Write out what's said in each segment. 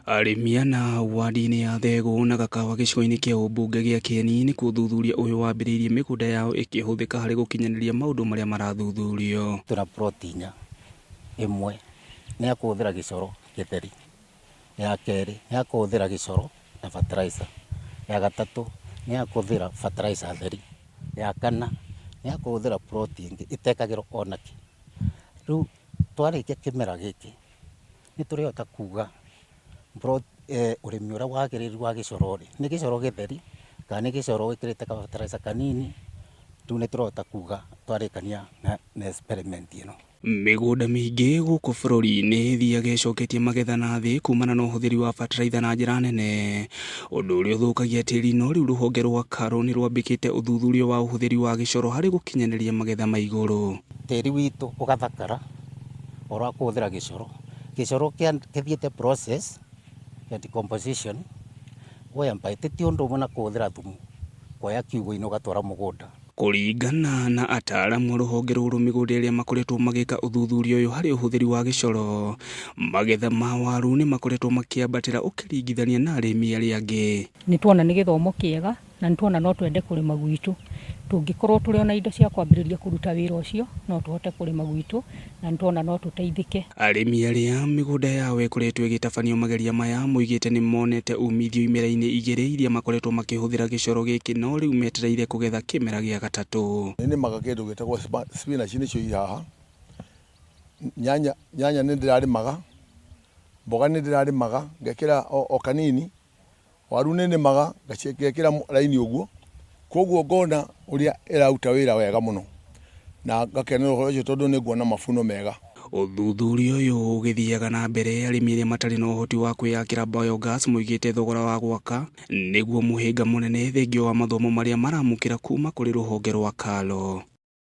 Arĩmi na wadi-inĩ ya Thegũ na Gakawa gĩcigo-inĩ kĩa ũmbunge gĩa Kieni nĩ kuthuthuria ũyũ wambĩrĩirie mĩgũnda yao ĩkĩhũthĩka harĩ gũkinyanĩria maũndũ marĩa marathuthurio. Tuna protein ĩmwe nĩ ya kũhũthĩra gĩcoro gĩtheri, ya kerĩ nĩ ya kũhũthĩra gĩcoro na fertilizer, ya gatatũ nĩ ya kũhũthĩra fertilizer theri, ya kana nĩ ya kũhũthĩra protein itekagĩrwo onaki. Rĩu twarĩkia kĩmera gĩkĩ nĩ tũrĩhota kuga ũrĩmi ũrĩa wagĩrĩru wa gĩcoro nĩ gĩcoro gĩtheri kana nĩ gĩcoro wĩkĩrĩte ka fertilizer kanini. Rĩu nĩ tũrahota kuga twarĩkania na experiment ĩno. Mĩgũnda mĩingĩ gũkũ bũrũri-inĩ ĩthiaga ĩcoketie magetha na thĩ kumana na ũhũthĩri wa bataraitha na njĩra nene, ũndũ ũrĩa ũthũkagia tĩri. No rĩu rũhonge rwa KALRO nĩ rwambĩkĩte ũthuthuria wa ũhũthĩri wa gĩcoro harĩ gũkinyanĩria magetha ma igũrũ. Tĩri witũ ũgathakara ũrĩa kũhũthĩra gĩcoro. Gĩcoro kĩthiĩte process ya decomposition whereby ti ũndũ ũmwe na kũhũthĩra thumu kuoya kiugũ-inĩ ũgatwara mũgũnda. Kũringana na ataaramu rũhonge rũrũ, mĩgũnda ĩrĩa makoretwo magĩka ũthuthuria ũyũ harĩ ũhũthĩri wa gĩcoro, magetha ma waru nĩ makoretwo makĩambatĩra ũkĩringithania na arĩmi arĩa angĩ. Nĩ tuona nĩ gĩthomo kĩega na nĩ tuona no twende kũrĩma gwitũ. Tũngĩkorwo tũrĩ ona indo cia kwambĩrĩria kũruta wĩra ũcio no tũhote kũrĩma gwitũ na nĩ tuona no tũteithĩke. Arĩmi arĩa mĩgũnda yao ĩkoretwo ĩgĩtabanio mageria maya moigĩte nĩ monete umithio imera-inĩ igĩrĩ iria makoretwo makĩhũthĩra gĩcoro gĩkĩ, no rĩu metereire kũgetha kĩmera gĩa gatatũ. Nĩ nĩmaga kĩndũ gĩtagwo spinach nĩcio ihaha, nyanya nĩ ndĩrarĩmaga, mboga nĩ ndĩrarĩmaga ngekĩra o kanini, waru nĩ nĩmaga ngekĩra raini ũguo. Koguo ngona ũrĩa ĩraruta wĩra wega mũno na ngakenera ũhoro ũcio tondũ nĩ nguona mafuno mega. Ũthuthuria ũyũ ũgĩthiaga na mbere, arĩmi arĩa matarĩ na ũhoti wa kwĩyakĩra biogas moigĩte thogora wa gwaka nĩguo mũhĩnga mũnene thengio wa mathomo marĩa maramũkĩra kuma kũrĩ rũhonge rwa KALRO.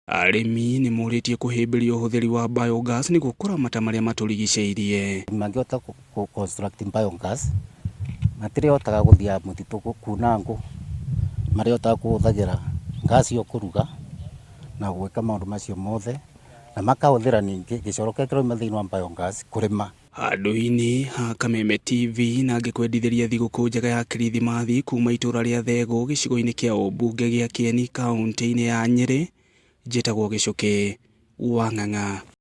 Arĩmi nĩ morĩtie kũhĩmbĩria ũhũthĩri wa biogas nĩguo kũramata marĩa matũrigicĩirie. Mangĩhota construct biogas matirĩhotaga gũthiĩ mũtitũ kuna ngũ, marĩhotaga kũhũthagĩra ngasi yo kũruga na gwĩka maũndũ macio mothe, na makahũthĩra ningĩ gĩcoro kĩrĩa kĩrauma thĩinĩ wa biogas kũrĩma. Handũ-inĩ ha Kameme TV na ngĩkwendithĩria thigũkũ njega ya Kirithimathi kuma itũra rĩa Thegũ gĩcigo-inĩ kĩa ũmbunge gĩa Kieni kaunti-inĩ ya Nyĩrĩ, njĩtagwo Gĩcũkĩ wa Ng'ang'a.